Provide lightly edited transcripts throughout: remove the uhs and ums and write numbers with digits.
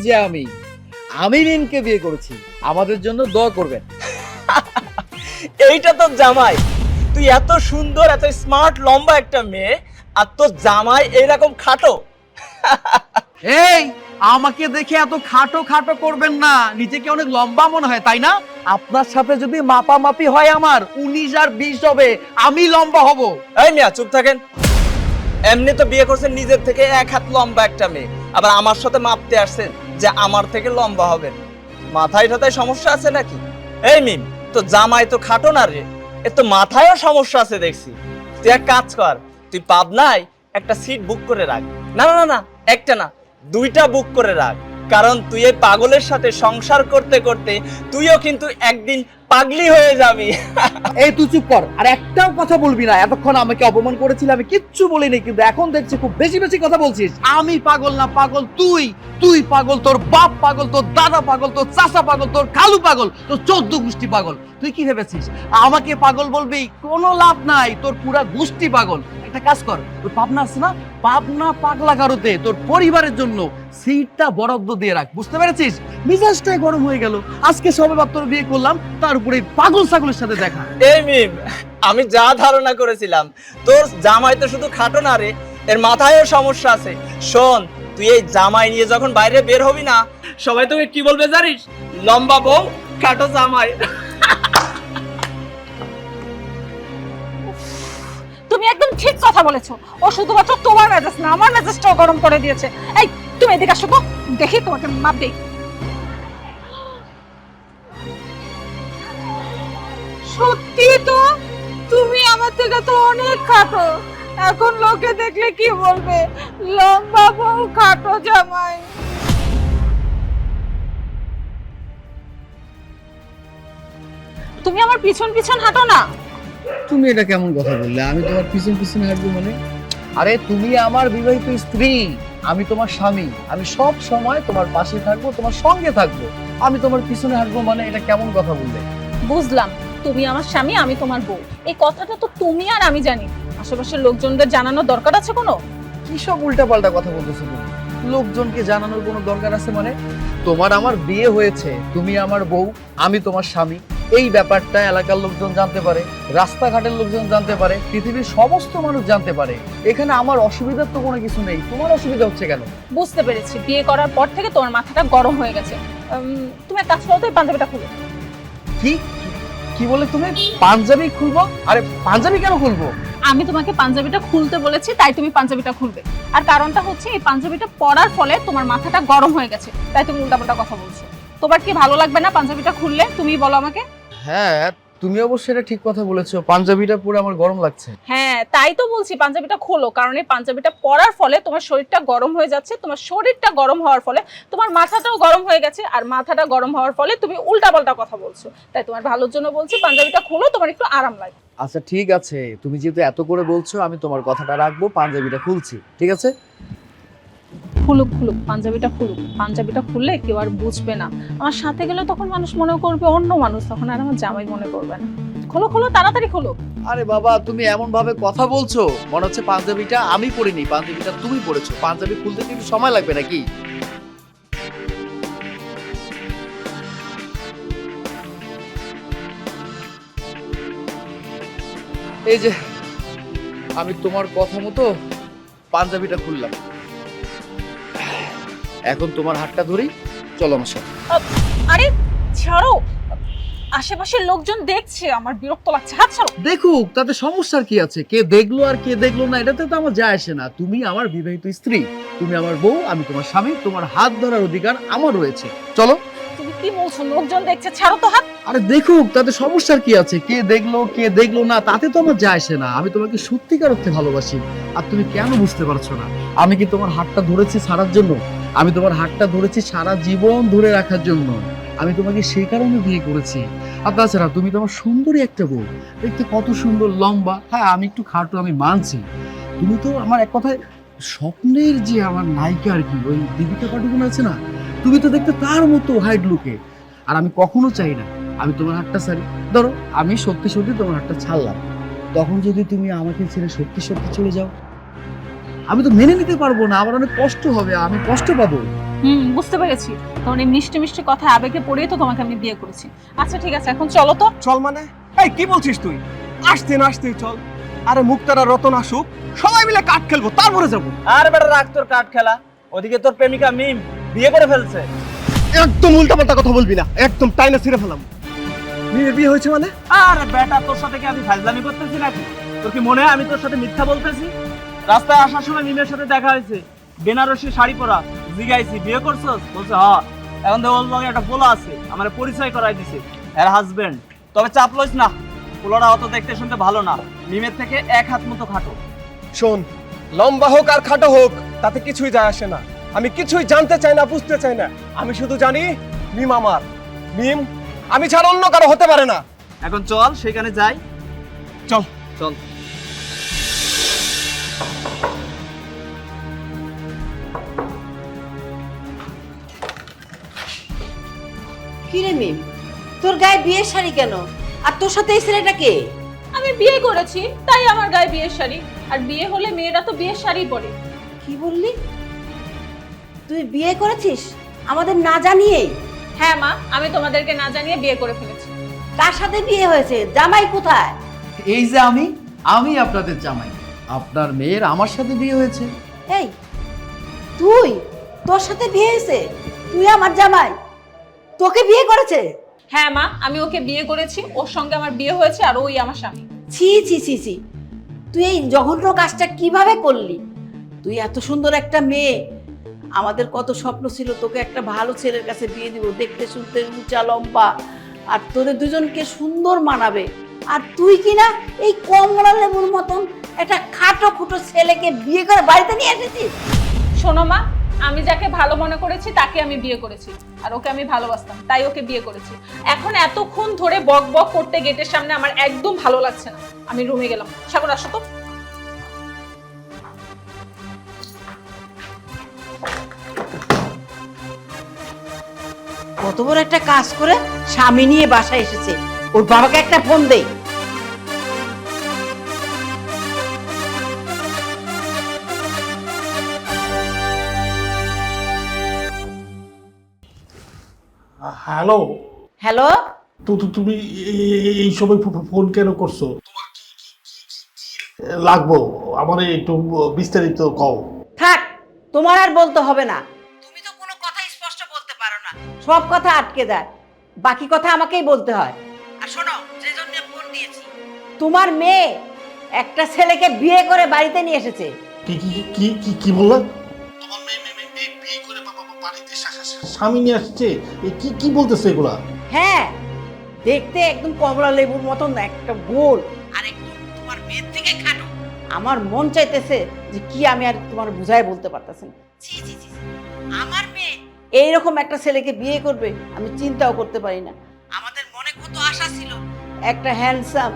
যে আমি মিমকে বিয়ে করেছি, আমাদের জন্য দোয়া করবেন। এইটা তো জামাই, তুই এত সুন্দর এত স্মার্ট লম্বা একটা মেয়ে, আর তোর জামাই এইরকম খাটো। এই আমাকে দেখে এত খাটো খাটো করবেন না, নিজেকে অনেক লম্বা মনে হয় তাই না? আপনার সাথে যদি মাপামাপি হয় আমার 19 আর 20 হবে, আমি লম্বা হব। এই মিয়া চুপ থাকেন। এমনি তো বিয়ে করছেন নিজের থেকে 1 হাত লম্বা একটা মেয়ে, আবার আমার সাথে মাপতে আসছেন যে আমার থেকে লম্বা হবেন। মাথায় টাথায় সমস্যা আছে নাকি? এই মিম, তো জামাই তো খাটো না রে, এ তো মাথায়ও সমস্যা আছে দেখছি। তুই এক কাজ কর, তুই পাবনায় একটা সিট বুক করে রাখ। না না না, একটা না, 2টা বুক করে রাখ। কারণ তুই এই পাগলের সাথে সংসার করতে করতে তুইও কিন্তু একদিন পাগলি হয়ে যাবি। এই তুই চুপ কর, আর একটাও কথা বলবি না। এতক্ষণ আমাকে অপমান করেছিলি, আমি কিচ্ছু বলিনি, কিন্তু এখন দেখছি খুব বেশি বেশি কথা বলছিস। আমি পাগল না, পাগল তুই পাগল, তোর বাপ পাগল, তোর দাদা পাগল, তোর চাচা পাগল, তোর খালু পাগল, তোর 14 গোষ্ঠী পাগল। তুই কি ভেবেছিস আমাকে পাগল বলবি? কোনো লাভ নাই, তোর পুরা গোষ্ঠী পাগল। একটা কাজ কর, ওই পাবনা আছে না, পাবনা পাগলা গারোতে তোর পরিবারের জন্য সিটটা বরাদ্দ দিয়ে রাখ। বুঝতে পেরেছিস? মিজাজটাই গরম হয়ে গেল। আজকে সবে মাত্র বিয়ে করলাম, তার উপরে পাগল ছাগলের সাথে দেখা। এই মিম, আমি যা ধারণা করেছিলাম, তোর জামাই তো শুধু খাটো না রে, এর মাথায়ও সমস্যা আছে। শোন, তুই এই জামাই নিয়ে যখন বাইরে বের হবি না, সবাই তোকে কি বলবে জানিস? লম্বা বউ, খাটো জামাই। তুমি একদম ঠিক কথা বলেছো। ও শুধুমাত্র তোমার মেজাজ না, আমার মেজাজটাও গরম করে দিয়েছে। এই তুমি এদিকে আসো তো, দেখি তোমাকে মাপ দেই। সত্যি তো, তুমি আমার থেকে তো অনেক খাটো। এখন লোকে দেখলে কি বলবে? লম্বা বউ, খাটো জামাই। তুমি আমার পিছন পিছন হাঁটো না। তুমি এটা কেমন কথা বললে? আমি তোমার পিছন পিছন হাঁটবো মানে? আরে তুমি আমার বিবাহিত স্ত্রী, আমি তোমার স্বামী, আমি সব সময় তোমার পাশে থাকবো, তোমার সঙ্গে থাকবো। আমি তোমার পিছনে হাঁটবো মানে এটা কেমন কথা বললে? বুঝলাম, তুমি আমার স্বামী, আমি তোমার বউ। এই কথাটা তো তুমি আর আমি জানি। আশেপাশের লোকজনদের জানানোর দরকার আছে কোনো? কি সব উল্টাপাল্টা কথা বলতেছো তুমি? লোকজনকে জানানোর কোনো দরকার আছে মানে? তোমার আমার বিয়ে হয়েছে, তুমি আমার বউ, আমি তোমার স্বামী। এই ব্যাপারটা এলাকার লোকজন জানতে পারে, রাস্তাঘাটের লোকজন জানতে পারে, পৃথিবীর সমস্ত মানুষ জানতে পারে। এখানে আমার অসুবিধার তো কোনো কিছু নেই, তোমার অসুবিধা হচ্ছে কেন? বুঝতে পেরেছি, বিয়ে করার পর থেকে তোমার মাথাটা গরম হয়ে গেছে। তুমি এক কাজ করো তো, এই পাঞ্জাবিটা খুলো। কি কি বলে তুমি? পাঞ্জাবি খুলবো? আরে পাঞ্জাবি কেন খুলবো? আমি তোমাকে পাঞ্জাবিটা খুলতে বলেছি, তাই তুমি পাঞ্জাবিটা খুলবে। আর কারণটা হচ্ছে, এই পাঞ্জাবিটা পরার ফলে তোমার মাথাটা গরম হয়ে গেছে, তাই তুমি উল্টাপাল্টা কথা বলছো। তোমার কি ভালো লাগবে না পাঞ্জাবিটা খুললে? তুমি বলো আমাকে। হ্যাঁ, তুমি অবশ্যই এটা ঠিক কথা বলেছো, পাঞ্জাবিটা পরে আমার গরম লাগছে। হ্যাঁ, তাই তো বলছি পাঞ্জাবিটা খোলো, কারণ এই পাঞ্জাবিটা পরার ফলে তোমার শরীরটা গরম হয়ে যাচ্ছে। তোমার শরীরটা গরম হওয়ার ফলে তোমার মাথাটাও গরম হয়ে গেছে, আর মাথাটা গরম হওয়ার ফলে তুমি উল্টাপাল্টা কথা বলছো। তাই তোমার ভালোর জন্য বলছি, পাঞ্জাবিটা খোলো, তোমার একটু আরাম লাগবে। আচ্ছা ঠিক আছে, তুমি যেহেতু এত করে বলছো, আমি তোমার কথাটা রাখবো, পাঞ্জাবিটা খুলছি, ঠিক আছে? খুলুক খুলুক, পাঞ্জাবিটা খুলুক। পাঞ্জাবিটা খুললে কেউ আর বুঝবে না। আমার সাথে গেলে তখন মানুষ মনে করবে অন্য মানুষ, তখন আর আমার জামাই মনে করবে না। খোলো খোলো, তাড়াতাড়ি খোলো। আরে বাবা, তুমি এমন ভাবে কথা বলছো মনে হচ্ছে পাঞ্জাবিটা আমি পরিনি, পাঞ্জাবিটা তুমি পরেছো। পাঞ্জাবি খুলতে কি একটু সময় লাগবে নাকি? এই যে আমি তোমার কথা মতো পাঞ্জাবিটা খুললাম, এখন তোমার হাতটা ধরি, চলো আমার সাথে। আরে ছাড়ো, আশেপাশের লোকজন দেখছে, আমার বিরক্ত লাগছে, হাত ছাড়ো। দেখুক, তাতে সমস্যার কি আছে? কে দেখলো আর কে দেখলো না, এটাতে তো আমার যায় আসে না। তুমি আমার বিবাহিত স্ত্রী, তুমি আমার বউ, আমি তোমার স্বামী, তোমার হাত ধরার অধিকার আমার রয়েছে। চলো। তুমি কি বলছো? লোকজন দেখছে, ছাড়ো তো হাত। আরে দেখুক, তাতে সমস্যার কি আছে? কে দেখলো কে দেখলো না, তাতে তো আমার যায় আসে না। আমি তোমাকে সত্যিকার অর্থে ভালোবাসি, আর তুমি কেন বুঝতে পারছো না? আমি কি তোমার হাতটা ধরেছি ছাড়ার জন্য? আমি তোমার হাতটা ধরেছি সারা জীবন ধরে রাখার জন্য। আমি তোমাকে সেই কারণে বিয়ে করেছি। আর তাছাড়া তুমি তো আমার সুন্দরী একটা বউ, দেখতে কত সুন্দর, লম্বা। হ্যাঁ আমি একটু খাটো, আমি মানছি। তুমি তো আমার এক কথায় স্বপ্নের যে আমার নায়িকা আর কি, ওই দীপিকা পাডুকোন আছে না, তুমি তো দেখতে তার মতো হাইট লুকে। আর আমি কখনো চাই না আমি তোমার হাতটা ছাড়ি। ধরো আমি সত্যি সত্যি তোমার হাতটা ছাড়লাম, তখন যদি তুমি আমাকে ছেড়ে সত্যি সত্যি চলে যাও, আমি তো মেনে নিতে পারবো না, আমার অনেক কষ্ট হবে, আমি কষ্ট পাবো। বুঝতে পেরেছি। তখন এই মিষ্টি মিষ্টি কথা আবেগে পড়েই তো তোমাকে আমি বিয়ে করেছি। আচ্ছা ঠিক আছে, এখন চলো তো। চল মানে? এই কি বলছিস তুই? আসতে না আসতেই চল? আরে মুক্তারা রতন আসুক, সবাই মিলে কাঠ খেলবো, তারপরে যাবো। আর বেটা রাখ তোর কাঠ খেলা, ওদিকে তোর প্রেমিকা মিম বিয়ে করে ফেলছে। একদম উল্টাপাল্টা কথা বলবি না, একদম টাইনা ছিঁড়ে ফেলাম। মেয়ের বিয়ে হয়েছে মানে? আরে বেটা তোর সাথে কি আমি ফাজলামি করতেছি নাকি? তোর কি মনে হয় আমি তোর সাথে মিথ্যা বলতেছি? রাস্তায় আসার সময় মিমের সাথে দেখা হয়েছে, বেনারসি শাড়ি পরা। জিগাইছি বিয়ে করছস? বলছে হ্যাঁ। এখন তো ওর লগে একটা পোলা আছে, আমার পরিচয় করাই দিছে, এর হাজবেন্ড। তবে চাপ লইস না, পোলাটা অত দেখতে শুনতে ভালো না, মিমের থেকে এক হাত মতো খাটো। শোন, লম্বা হোক আর খাটো হোক তাতে কিছুই যায় আসে না। আমি কিছুই জানতে চাই না, বুঝতে চাই না। আমি শুধু জানি মিম আমার, মিম আমি ছাড়া অন্য কারো হতে পারে না। এখন চল সেখানে যাই। চল চল। কিরে মিম, তোর গায়ে বিয়ের শাড়ি কেন? আর তোর সাথে এই ছেলেটা কে? আমি বিয়ে করেছি তাই আমার গায়ে বিয়ের শাড়ি, আর বিয়ে হলে মেয়েরা তো বিয়ের শাড়ি পরে। কি বললি? তুই বিয়ে করেছিস আমাদের না জানিয়েই? হ্যাঁ মা, আমি তোমাদেরকে না জানিয়ে বিয়ে করে ফেলেছি। কার সাথে বিয়ে হয়েছে? জামাই কোথায়? এই যে আমি আপনাদের জামাই, আপনার মেয়ের আমার সাথে বিয়ে হয়েছে। এই তুই, তোর সাথে বিয়ে হয়েছে? তুই আমার জামাই, তোকে বিয়ে করেছে? হ্যাঁ মা, আমি ওকে বিয়ে করেছি, ওর সঙ্গে আমার বিয়ে হয়েছে, আর ওই আমার স্বামী। ছি ছি ছি ছি, তুই এই জঘন্য কাজটা কিভাবে করলি? তুই এত সুন্দর একটা মেয়ে, আমাদের কত স্বপ্ন ছিল তোকে একটা ভালো ছেলের কাছে বিয়ে দিব, দেখতে শুনতে উঁচা লম্বা, আর তোদের দুজনকে সুন্দর মানাবে। আর তুই কি না এই কমলা লেবুর মতন একটা খাটো খুটো ছেলেকে বিয়ে করে বাড়িতে নিয়ে এসেছিস? শোনো মা, আমি যাকে ভালো মনে করেছি তাকে আমি বিয়ে করেছি, আর ওকে আমি ভালোবাসতাম তাই ওকে বিয়ে করেছি। এখন এতক্ষণ ধরে বক বক করতে গেটের সামনে আমার একদম ভালো লাগছে না, আমি রুমে গেলাম। সাগর আসো তো। কত বড় একটা কাজ করে স্বামী নিয়ে বাসায় এসেছে, ওর বাবাকে একটা ফোন দেই। হ্যালো, হ্যালো, তুমি এই সময় ফোন কেন করছো? লাগবো আমার একটু বিস্তারিত কও। থাক, তোমার আর বলতে হবে না। তুমি তো কোনো কথা স্পষ্ট বলতে পারো না, সব কথা আটকে যায়, বাকি কথা আমাকেই বলতে হয়। আর শোনো, যে জন্য ফোন দিয়েছি, তোমার মেয়ে একটা ছেলেকে বিয়ে করে বাড়িতে নিয়ে এসেছে। কি কি কি কি কি বললা? তোমার মেয়ে বিয়ে করে বাড়িতে স্বামী নিয়ে আসছে? কি কি বলতেছে এগুলা? হ্যাঁ, দেখতে একদম কমলা লেবুর মতন, একটা গোল, আর একদম তোমার মেয়ের থেকে খাটো। আমার মন চাইতেছে যে কি আমি আর তোমার বুঝাই বলতে পারতেছি না। ছি ছি ছি, আমার মেয়ে এইরকম একটা ছেলেকে বিয়ে করবে আমি চিন্তাও করতে পারি না। আমাদের মনে কত আশা ছিল একটা হ্যান্ডসাম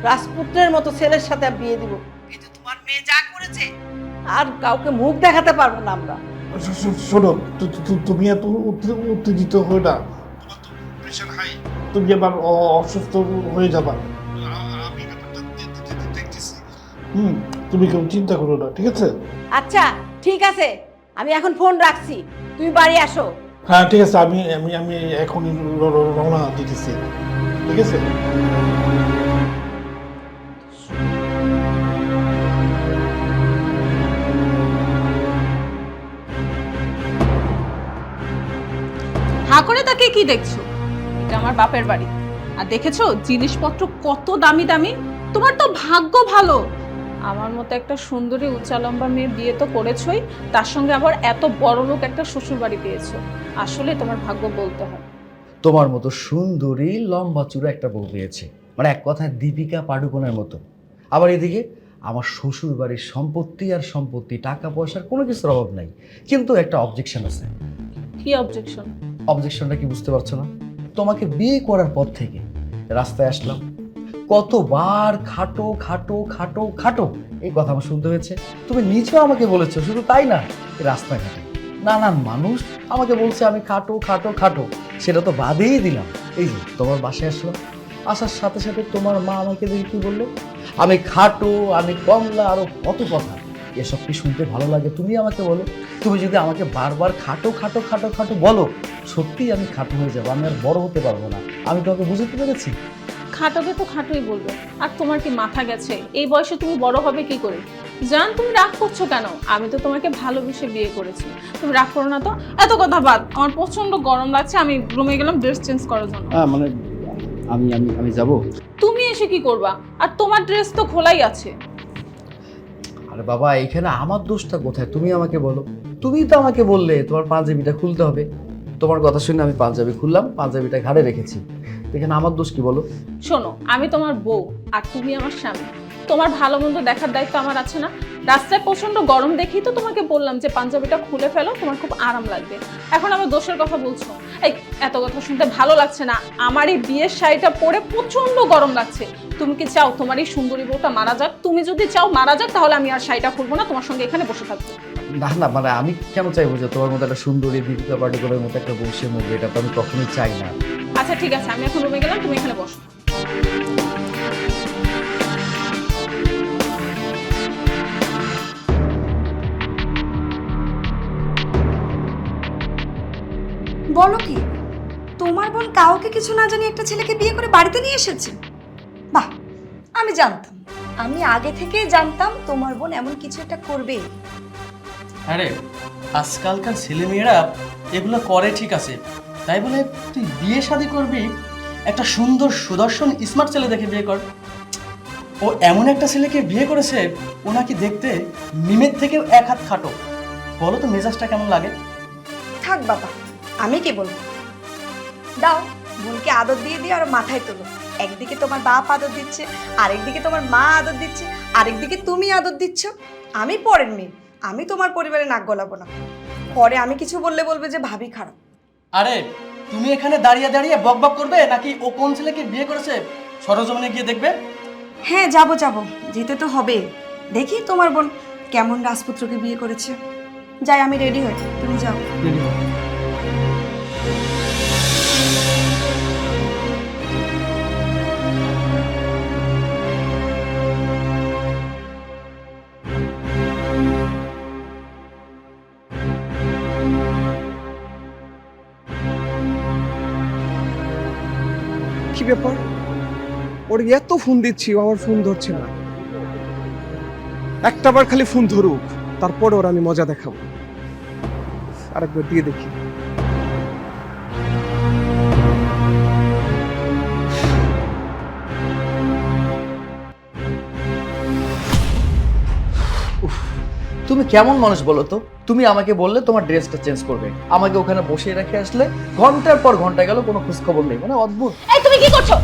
রাজপুত্রের মতো ছেলের সাথে বিয়ে দিব, কিন্তু তোমার মেয়ে যা করেছে আর কাউকে মুখ দেখাতে পারবো না আমরা। শোনো, তুমি এত উত্তেজিত হয়ে না, তুমি আবার অসুস্থ হয়ে যাবা। আমি ব্যাপারটা দেখতেছি। তুমি কেউ চিন্তা করো না, ঠিক আছে? আচ্ছা ঠিক আছে, আমি এখন ফোন রাখছি, তুমি বাড়ি আসো। হ্যাঁ ঠিক আছে, আমি আমি আমি এখনই রওনা দিতেছি, ঠিক আছে? হা করে তাকে কি দেখছো? এটা আমার বাপের বাড়ি, আর দেখেছো জিনিসপত্র কত দামি দামি। তোমার তো ভাগ্য ভালো, আমার মতো একটা সুন্দরী উঁচা লম্বা মেয়ে বিয়ে তো করেছোই, তার সঙ্গে আবার এত বড় লোক একটা শ্বশুর বাড়ি পেয়েছো। আসলে তোমার ভাগ্য বলতে হয়। তোমার মতো সুন্দরী লম্বা চূড়া একটা বউ পেয়েছে, মানে এক কথায় দীপিকা পাডুকোনের মতো। আবার এদিকে আমার শ্বশুর বাড়ির সম্পত্তি আর সম্পত্তি, টাকা পয়সার কোনো কিছুর অভাব নাই, কিন্তু একটা অবজেকশন আছে। কি অবজেকশন? অবজেকশনটা কি বুঝতে পারছো না? তোমাকে বিয়ে করার পর থেকে রাস্তায় আসলাম, কতবার খাটো খাটো খাটো খাটো এই কথা আমার শুনতে হয়েছে। তুমি নিজেও আমাকে বলেছো, শুধু তাই না, রাস্তাঘাটে নানান মানুষ আমাকে বলছে আমি খাটো খাটো খাটো, সেটা তো বাদেই দিলাম। এই যে তোমার বাসায় আসলাম, আসার সাথে সাথে তোমার মা আমাকে দেখে কি বললো? আমি খাটো, আমি কমলা, আরো কত কথা। এসব কি শুনতে ভালো লাগে? তুমি আমাকে বলো। তুমি যদি আমাকে বারবার খাটো খাটো খাটো খাটো বলো, সত্যিই আমি খাটো হয়ে যাবো, আমি আর বড় হতে পারবো না। আমি তোমাকে বুঝতে পেরেছি। খাটোকে তো খাটোই বলবে। আর তোমার কি মাথা গেছে? এই বয়সে তুমি বড় হবে কি করে? জান, তুমি রাগ করছো কেন? আমি তো তোমাকে ভালোবেসে বিয়ে করেছি, তুমি রাগ করো না তো। এত কথা বাদ, আমার প্রচন্ড গরম লাগছে, আমি রুমে গেলাম ড্রেস চেঞ্জ করার জন্য। মানে আমি আমি আমি যাবো? তুমি এসে কি করবা? আর তোমার ড্রেস তো খোলাই আছে। আরে বাবা, এখানে আমার দোষটা কোথায়? তুমি আমাকে বলো। তুমিই তো আমাকে বললে তোমার পাঞ্জাবিটা খুলতে হবে। তোমার কথা শুনে আমি পাঞ্জাবি খুললাম, পাঞ্জাবিটা ঘাড়ে রেখেছি। এখানে আমার দোষ কি বলো? শোনো, আমি তোমার বউ আর তুমি আমার স্বামী। তোমার ভালো মন্দ দেখার দায়িত্ব আমার আছে না? রাস্তায় প্রচন্ড গরম দেখেই তো তোমাকে বললাম যে পাঞ্জাবিটা খুলে ফেলো, তোমার খুব আরাম লাগবে। এখন আমার দোষের কথা বলছো? এই এত কথা শুনতে ভালো লাগছে না। আমার এই বিয়ের শাড়িটা পরে প্রচন্ড গরম লাগছে। তুমি কি চাও তোমার এই সুন্দরী বউটা মারা যাক? তুমি যদি চাও মারা যাক, তাহলে আমি আর শাড়িটা খুলবো না, তোমার সঙ্গে এখানে বসে থাকবো। না না, মানে আমি কেন চাইবো যে তোমার মতো একটা সুন্দরী দীপিকা পাডুকোনের মতো একটা বসে মুভি? এটা তো আমি কখনোই চাই না। আচ্ছা ঠিক আছে, আমি এখন রুমে গেলাম, তুমি এখানে বসো। বলো কি, তোমার বোন কাউকে কিছু না জানি একটা ছেলেকে বিয়ে করে বাড়িতে নিয়ে এসেছে? বাহ, আমি জানতাম, আমি আগে থেকেই জানতাম তোমার বোন এমন কিছু একটা করবে। আরে আজকালকার ছেলেমেয়েরা এগুলো করে ঠিক আছে, তাই বলে তুই বিয়ে শাদী করবি একটা সুন্দর সুদর্শন স্মার্ট ছেলে দেখে বিয়ে কর। ও এমন একটা ছেলেকে বিয়ে করেছে, ও নাকি দেখতে মিমের থেকেও এক হাত খাটো। বলো তো মেজাজটা কেমন লাগে? থাক বাবা, আমি কি বলবো। দাও, বোনকে আদর দিয়ে দিয়ে আর মাথায় তোলো। একদিকে তোমার বাপ আদর দিচ্ছে, আরেকদিকে তোমার মা আদর দিচ্ছে, আরেকদিকে তুমি আদর দিচ্ছ। আমি পরের মেয়ে, আমি তোমার পরিবারে নাক গলাবো না। পরে আমি কিছু বললে বলবে যে ভাবি খারাপ। আরে তুমি এখানে দাঁড়িয়ে দাঁড়িয়ে বক বক করবে, নাকি ও কোন ছেলেকে বিয়ে করেছে সরজমিনে গিয়ে দেখবে? হ্যাঁ যাবো যাবো, যেতে তো হবে। দেখি তোমার বোন কেমন রাজপুত্রকে বিয়ে করেছে। যাই, আমি রেডি হই, তুমি যাও। কি ব্যাপার? ওর এত ফোন দিচ্ছি, ও আমার ফোন ধরছে না। একটাবার খালি ফোন ধরুক, তারপর ওর আমি মজা দেখাবো। আরেকবার দিয়ে দেখি। তুমি কেমন মানুষ বলো তো? তুমি আমাকে বললে তোমার ড্রেসটা চেঞ্জ করবে, আমাকে ওখানে বসিয়ে রেখে আসলে, ঘন্টার পর ঘন্টা গেল, কোনো খোঁজ খবর নেই। মানে অদ্ভুত। এই তুমি কি করছো?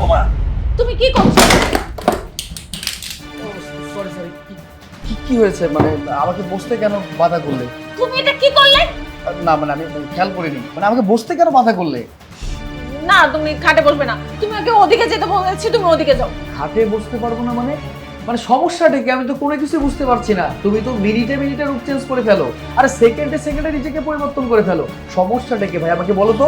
তুমি কি করছো? সরি সরি, কি হয়েছে? মানে আমাকে বসতে কেন বাধা করলে? তুমি এটা কি করলে? না মানে আমি খেয়াল করিনি। মানে আমাকে বসতে কেন বাধা করলে? না, তুমি খাটে বসবে না, তুমি ওকে ওদিকে যেতে বলেছি, তুমি ওদিকে যাও। খাটে বসতে পারবো না মানে? মানে সমস্যাটা কি? আমি তো কোনো কিছু বুঝতে পারছি না। তুমি তো মিনিটে মিনিটে রূপ চেঞ্জ করে ফেলো, আর সেকেন্ডে সেকেন্ডে নিজেকে পরিবর্তন করে ফেলো। সমস্যাটা কি ভাই, আমাকে বলো তো।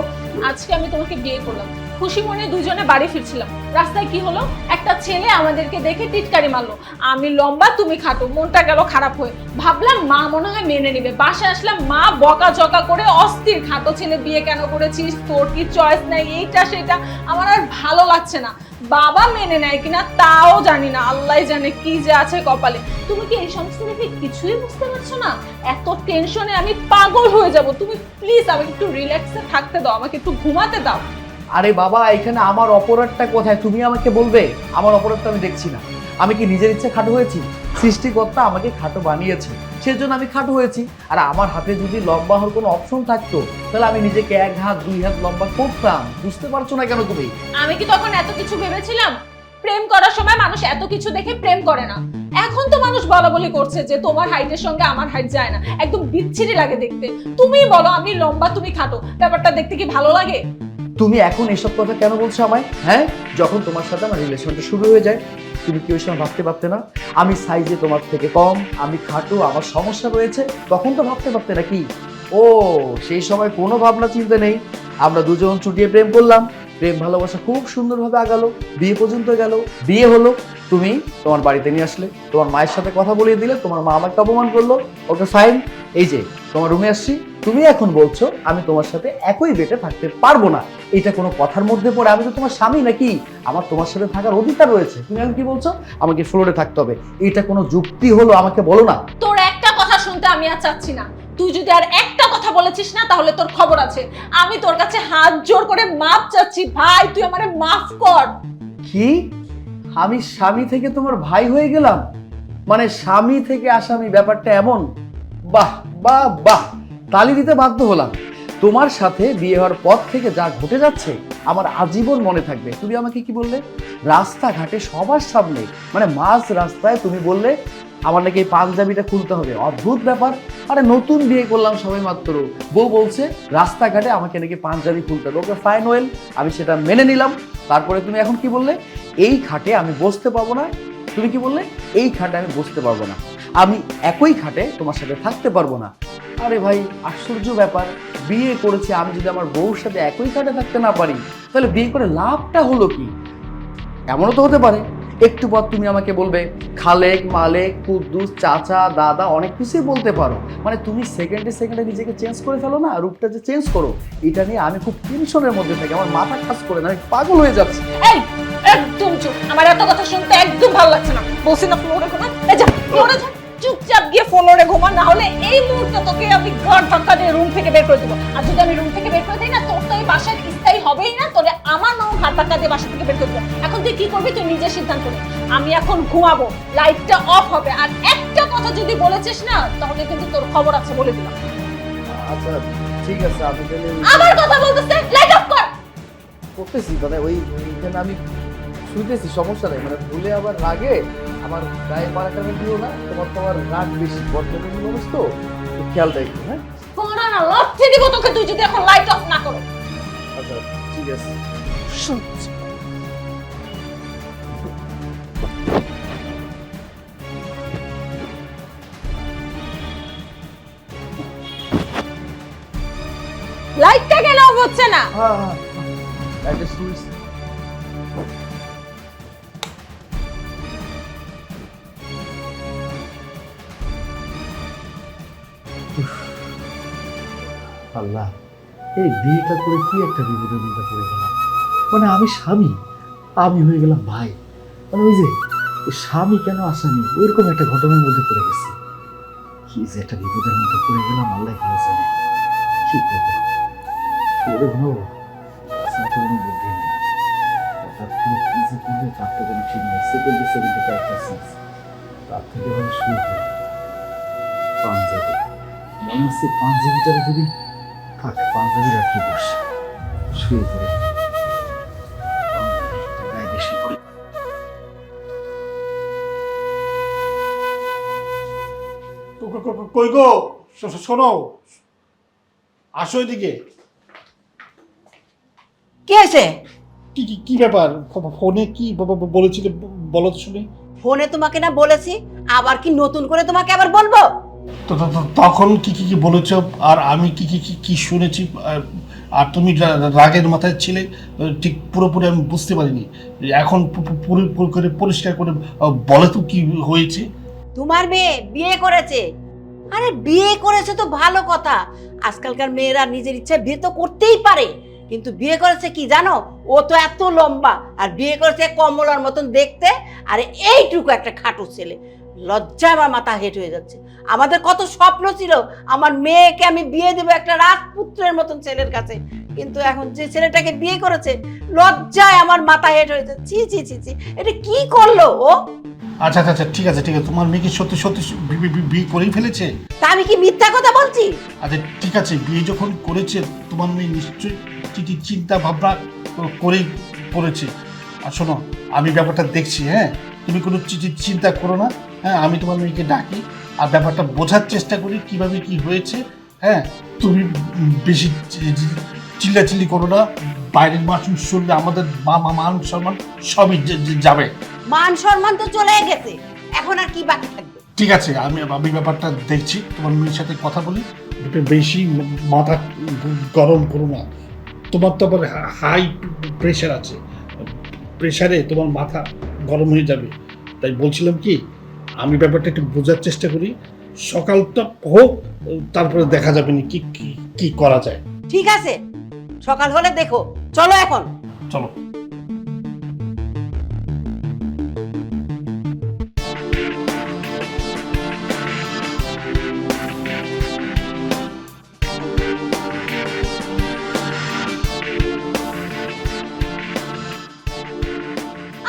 আজকে আমি তোমাকে বিয়ে করলাম, খুশি মনে দুজনে বাড়ি ফিরছিলাম, রাস্তায় কি হলো, একটা ছেলে আমাদেরকে দেখে টিটকারি মারলো। আমি লম্বা, তুমি খাটো, মনটা গেল খারাপ হয়ে। ভাবলাম মা মনে হয় মেনে নেবে। বাসায় আসলাম, মা বকাঝকা করে অস্থির, খাটো ছেলে বিয়ে কেন করেছিস, তোর কি চয়েস নাই, এইটা সেটা। আমার আর ভালো লাগছে না। বাবা মেনে নেয় কিনা তাও জানি না, আল্লাহ জানে কি যে আছে কপালে। তুমি কি এই সমস্ত দেখে কিছুই বুঝতে পারছো না? এত টেনশনে আমি পাগল হয়ে যাব। তুমি প্লিজ আমাকে একটু রিল্যাক্সে থাকতে দাও, আমাকে একটু ঘুমাতে দাও। আরে বাবা, এখানে আমার অপরাধটা কোথায় তুমি আমাকে বলবে? আমার অপরাধটা আমি দেখছি না। আমি কি নিজের ইচ্ছে খাটো হয়েছি? সৃষ্টিকর্তা আমাকে খাটো বানিয়েছে, সেজন্য আমি খাটো হয়েছি। আর আমার হাতে যদি লম্বা হওয়ার কোনো অপশন থাকতো, তাহলে আমি নিজেকে 1 হাত 2 হাত লম্বা করতাম। বুঝতে পারছো না কেন তুমি? আমি কি তখন এত কিছু ভেবেছিলাম? প্রেম করার সময় মানুষ এত কিছু দেখে প্রেম করে না। এখন তো মানুষ বলা বলি করছে যে তোমার হাইটের সঙ্গে আমার হাইট যায় না, একদম বিচ্ছিরি লাগে দেখতে। তুমি বলো আমি লম্বা, তুমি খাটো, ব্যাপারটা দেখতে কি ভালো লাগে? তুমি এখন এসব কথা কেন বলছো আমায়? হ্যাঁ, যখন তোমার সাথে আমার রিলেশনটা শুরু হয়ে যায়, তুমি কি ওই সময় ভাবতে পারতে না আমি সাইজে তোমার থেকে কম, আমি খাটো, আমার সমস্যা রয়েছে? তখন তো ভাবতে পারতে নাকি? ও সেই সময় কোনো ভাবনা চিন্তা নেই, আমরা দুজন চুটিয়ে প্রেম করলাম, প্রেম ভালোবাসা খুব সুন্দরভাবে আগালো, বিয়ে পর্যন্ত গেল, বিয়ে হলো, তুমি তোমার বাড়িতে নিয়ে আসলে, তোমার মায়ের সাথে কথা বলিয়ে দিলে, তোমার মা আমাকে অপমান করলো, ওকে ফাইন, এই যে তোমার রুমে আসছি, তুমি এখন বলছো আমি তোমার সাথে একই বেডে থাকতে পারবো না। এটা কোনো কথার মধ্যে পড়ে? আমি তো তোমার স্বামী নাকি? আমার তোমার সাথে থাকার অধিকার রয়েছে। তুমি এখন কি বলছো আমাকে ফ্লোরে থাকতে হবে? এটা কোনো যুক্তি হলো? আমাকে বলো না। তোর একটা কথা শুনতে আমি আর চাচ্ছি না। তুই যদি আর একটা কথা বলেছিস না তাহলে তোর খবর আছে। আমি তোর কাছে হাত জোড় করে মাপ চাচ্ছি ভাই, তুই আমারে মাফ কর। কি? আমি স্বামী থেকে তোমার ভাই হয়ে গেলাম? মানে স্বামী থেকে আসামি, ব্যাপারটা এমন? বাহ বাহ বাহ, তালি দিতে বাধ্য হলাম। তোমার সাথে বিয়ে হওয়ার পর থেকে যা ঘটে যাচ্ছে আমার আজীবন মনে থাকবে। তুমি আমাকে কি বললে? রাস্তাঘাটে সবার সামনে, মানে মাঝ রাস্তায় তুমি বললে আমার নাকি এই পাঞ্জাবিটা খুলতে হবে। অদ্ভুত ব্যাপার। আরে নতুন বিয়ে করলাম সবাই মাত্র, বউ বলছে রাস্তাঘাটে আমাকে নাকি পাঞ্জাবি খুলতে হবে। ওকে ফাইন, ওয়েল, আমি সেটা মেনে নিলাম। তারপরে তুমি এখন কি বললে? এই খাটে আমি বসতে পাবো না। তুমি কি বললে? এই খাটে আমি বসতে পারবো না, আমি একই খাটে তোমার সাথে থাকতে পারবো না। আরে ভাই, আশ্চর্য ব্যাপার। বিয়ে করেছি আমি, যদি আমার বউর সাথে একই খাটে থাকতে না পারি তাহলে বিয়ে করে লাভটা হলো কি? এমনও তো হতে পারে একটু পর তুমি আমাকে বলবে খালেক, মালেক, কুদ্দুস, চাচা, দাদা, অনেক কিছুই বলতে পারো। মানে তুমি সেকেন্ডে সেকেন্ডে নিজেকে চেঞ্জ করে ফেলো না, রূপটা যে চেঞ্জ করো, এটা নিয়ে আমি খুব টেনশনের মধ্যে থাকি। আমার মাথা কাজ করে না, আমি পাগল হয়ে যাচ্ছি। এই একদম চুপ, আমার এত কথা শুনতে একদম ভালো লাগছে না। বলছি না ফ্লোরে ঘুমা, এই যা ফ্লোরে যা, চুপচাপ গিয়ে ফ্লোরে ঘুমা, না হলে এই মুহূর্তে তোকে আমি ঘর ধাক্কা দিয়ে রুম থেকে বের করে দেবো। আর যদি আমি রুম থেকে বের করে দিই না, তোর তো এই বাসায় স্থায়ী হবেই না, তোরে আমার নাম হাত ধাক্কা দিয়ে বাসা থেকে বের করে দেবো। এখন তুই কি করবি তুই নিজের সিদ্ধান্ত নে। আমি এখন ঘুমাবো, লাইটটা অফ হবে, আর একটা কথা যদি বলেছিস না তাহলে কিন্তু তোর খবর আছে, বলে দিলাম। আচ্ছা ঠিক আছে, আমি তাহলে আমার কথা বলতেছে, লাইট অফ কর। করতেছি, মানে ওইখানে আমি শুইতেছি, সমস্যা নেই। মানে ভুলে আবার রাগে আমার গায়ে পাড়াটা দিও না। তোমার রাগ বেশি, বর্তমানে মানুষ তো, একটু খেয়াল রাখো। হ্যাঁ কোনা না লাথি দিব তোকে তুই যদি এখন লাইট অফ না করো। আচ্ছা ঠিক আছে। লাইটটা কেন অফ হচ্ছে না? হ্যাঁ হ্যাঁ, একটা সুইচ। আল্লাহ, এই বিয়েটা করে কি একটা বিপদের মধ্যে পড়ে গেলাম। মানে আমি স্বামী, আমি হয়ে গেলাম ভাই। মানে ওই যে স্বামী কেন আসামি, ওইরকম একটা ঘটনার মধ্যে পড়ে গেছি। কি যে একটা বিপদের মধ্যে পড়ে গেলাম, আল্লাহ ভালো জানে। কি করবো? ফ্লোরে ঘুমাবো? তাছাড়া তো কোনো বুদ্ধি নেই। হঠাৎ করে কি যে করবে তার তো কোনো ঠিক নেই। সেকেন্ডে একটা সিক্স, তার থেকে ভালো শুরু করি। পাঞ্জাবি মনে হচ্ছে, পাঞ্জাবিটারে যদি থাক, পাঞ্জাবি রাখি বস, শুয়ে পড়ে গায়ে বেশি পড়ে। কই গো, শোনো, আসো এদিকে। কি হয়েছে? কি কি কি ব্যাপার? ফোনে কি বলেছিলে বলো তো শুনি। ফোনে তোমাকে না বলেছি, আবার কি নতুন করে তোমাকে আবার বলবো? তখন কি কি কি বলেছো, আর আমি কি কি কি কি শুনেছি, আর তুমি রাগের মাথায় ছিলে, ঠিক পুরোপুরি আমি বুঝতে পারিনি। এখন পুরো করে পরিষ্কার করে বলে তো কি হয়েছে। তোমার মেয়ে বিয়ে করেছে। আরে বিয়ে করেছে তো ভালো কথা, আজকালকার মেয়েরা নিজের ইচ্ছায় বিয়ে তো করতেই পারে, কিন্তু বিয়ে করেছে কি জানো? ও তো এত লম্বা, আর বিয়ে করেছে কমলার মতন দেখতে, আর এইটুকু একটা খাটো ছেলে। লজ্জায় আমার মাথা হেঁট হয়ে যাচ্ছে। আমাদের কত স্বপ্ন ছিল আমার মেয়েকে আমি বিয়ে দেবো একটা রাজপুত্রের মতন ছেলের কাছে, কিন্তু এখন যে ছেলেটাকে বিয়ে করেছে, লজ্জায় আমার মাথা হেঁট হয়ে যাচ্ছে। ছি ছি ছি ছি, এটা কি করলো ও? আচ্ছা আচ্ছা আচ্ছা, ঠিক আছে ঠিক আছে, তোমার মেয়ে কি সত্যি সত্যি বিয়ে করেই ফেলেছে? তা আমি কি মিথ্যা কথা বলছি? আচ্ছা ঠিক আছে, বিয়ে যখন করেছে তোমার মেয়ে নিশ্চয়ই চিন্তা ভাবনা করেই করেছে। আর শোনো, আমি ব্যাপারটা দেখছি। হ্যাঁ, তুমি কোনো চিন্তা করো না। হ্যাঁ, আমি তোমার মেয়েকে ডাকি আর ব্যাপারটা বোঝার চেষ্টা করি কিভাবে কি হয়েছে। হ্যাঁ, তুমি বেশি চিল্লাচিল্লি করো না, বাইরের মানুষ শুনলে আমাদের মান সম্মান সবই যাবে। মান সম্মান তো চলে গেছে, এখন আর কি বাকি থাকবে? ঠিক আছে, আমি ব্যাপারটা দেখছি, তোমার মেয়ের সাথে কথা বলি। বেশি মাথা গরম করো না। তোমার তো আবার হাই প্রেশার আছে, প্রেশারে তোমার মাথা গরম হয়ে যাবে। তাই বলছিলাম কি, আমি ব্যাপারটা একটু বোঝার চেষ্টা করি, সকালটা হোক, তারপরে দেখা যাবে না কি কি কি করা যায়। ঠিক আছে, সকাল হলে দেখো, চলো এখন। চলো।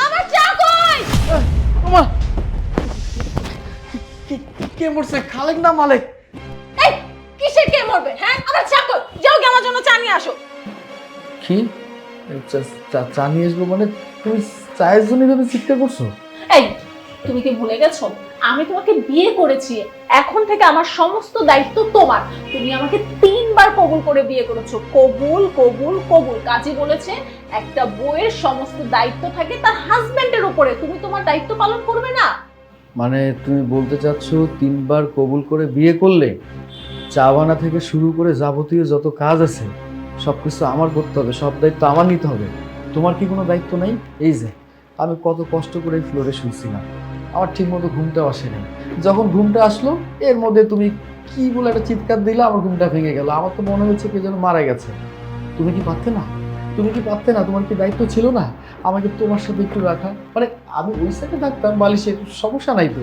আমার চা কই? ওমা, কে মরছে, খালেক না মালেক? এই কিসের কে মরবে? হ্যাঁ, আমার চা কই? যাও গিয়ে আমার জন্য চা নিয়ে আসো। কি চা নিয়ে আসবো মানে? তুমি চায়ের জন্য এভাবে চিৎকার করছো? এই তুমি কি ভুলে গেছো আমি তোমাকে বিয়ে করেছি, এখন থেকে আমার সমস্ত দায়িত্ব তোমার। তুমি আমাকে 3 বার কবুল করে বিয়ে করেছো, কবুল কবুল কবুল। কাজী বলেছে একটা বউয়ের সমস্ত দায়িত্ব থাকে তার হাজবেন্ডের উপরে, তুমি তোমার দায়িত্ব পালন করবে না? মানে তুমি বলতে চাচ্ছ 3 বার কবুল করে বিয়ে করলে চা বানা থেকে শুরু করে যাবতীয় যত কাজ আছে সবকিছু আমার করতে হবে, সব দায়িত্ব আমার নিতে হবে, তোমার কি কোনো দায়িত্ব নেই? এই যে আমি কত কষ্ট করে এই ফ্লোরে শুয়েছিলাম, আমার ঠিক মতো ঘুমটাও আসেনি। যখন ঘুমটা আসলো এর মধ্যে তুমি কি বলে একটা চিৎকার দিলে, আমার ঘুমটা ভেঙে গেল। আমার তো মনে হচ্ছে কে যেন মারা গেছে। তুমি কি পারতে না? তুমি কি পারতে না? তোমার কি দায়িত্ব ছিল না আমাকে তোমার সাথে একটু রাখা? মানে আমি ওই সাথে থাকতাম বালিশের, সমস্যা নাই তো।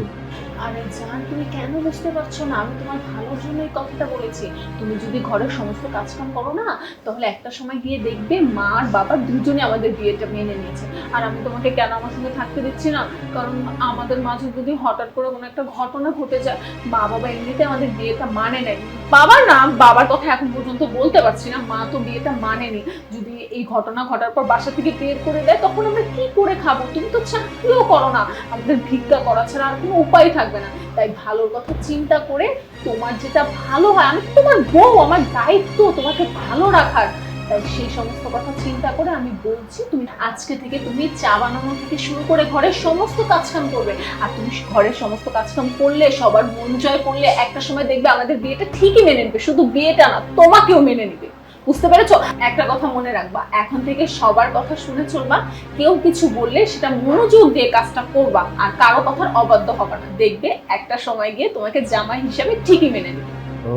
আরে জান, তুমি কেন বুঝতে পারছো না? আমি তোমার ভালোর জন্য এই কথাটা বলেছি। তুমি যদি ঘরের সমস্ত কাজকাম করো না, তাহলে একটা সময় গিয়ে দেখবে মা আর বাবা দুজনে আমাদের বিয়েটা মেনে নিয়েছে। আর আমি তোমাকে কেন আমার সঙ্গে থাকতে দিচ্ছি না, কারণ আমাদের মাঝে যদি হঠাৎ করে কোনো একটা ঘটনা ঘটে যায়, মা বাবা এমনিতে আমাদের বিয়েটা মানে নেয়। বাবার নাম, বাবার কথা এখন পর্যন্ত বলতে পারছি না, মা তো বিয়েটা মানেনি। যদি এই ঘটনা ঘটার পর বাসা থেকে বের করে দেয়, তখন আমরা কি করে খাবো? তুমি তো চাকরিও করো না, আমাদের ভিক্ষা করা ছাড়া আর কোনো উপায় থাকবে না। তাই ভালোর কথা চিন্তা করে তোমার যেটা ভালো হয়, আমি তো তোমার বউ, আমার দায়িত্ব তোমাকে ভালো রাখার। তাই সেই সমস্ত কথা চিন্তা করে আমি বলছি, তুমি আজকে থেকে তুমি চা বানানো থেকে শুরু করে ঘরের সমস্ত কাজকাম করবে। আর তুমি ঘরের সমস্ত কাজকাম করলে, সবার মন জয় করলে, একটা সময় দেখবে আমাদের বিয়েটা ঠিকই মেনে নেবে। শুধু বিয়েটা না, তোমাকেও মেনে নেবে। বুঝতে পেরেছো? একটা কথা মনে রাখবা, এখন থেকে সবার কথা শুনে চলবা। কেউ কিছু বললে সেটা মনোযোগ দিয়ে কাজটা করবা, আর কারো কথার অবাধ্য হবে না। দেখবে একটা সময় গিয়ে তোমাকে জামাই হিসাবে ঠিকই মেনে নেবে। ও,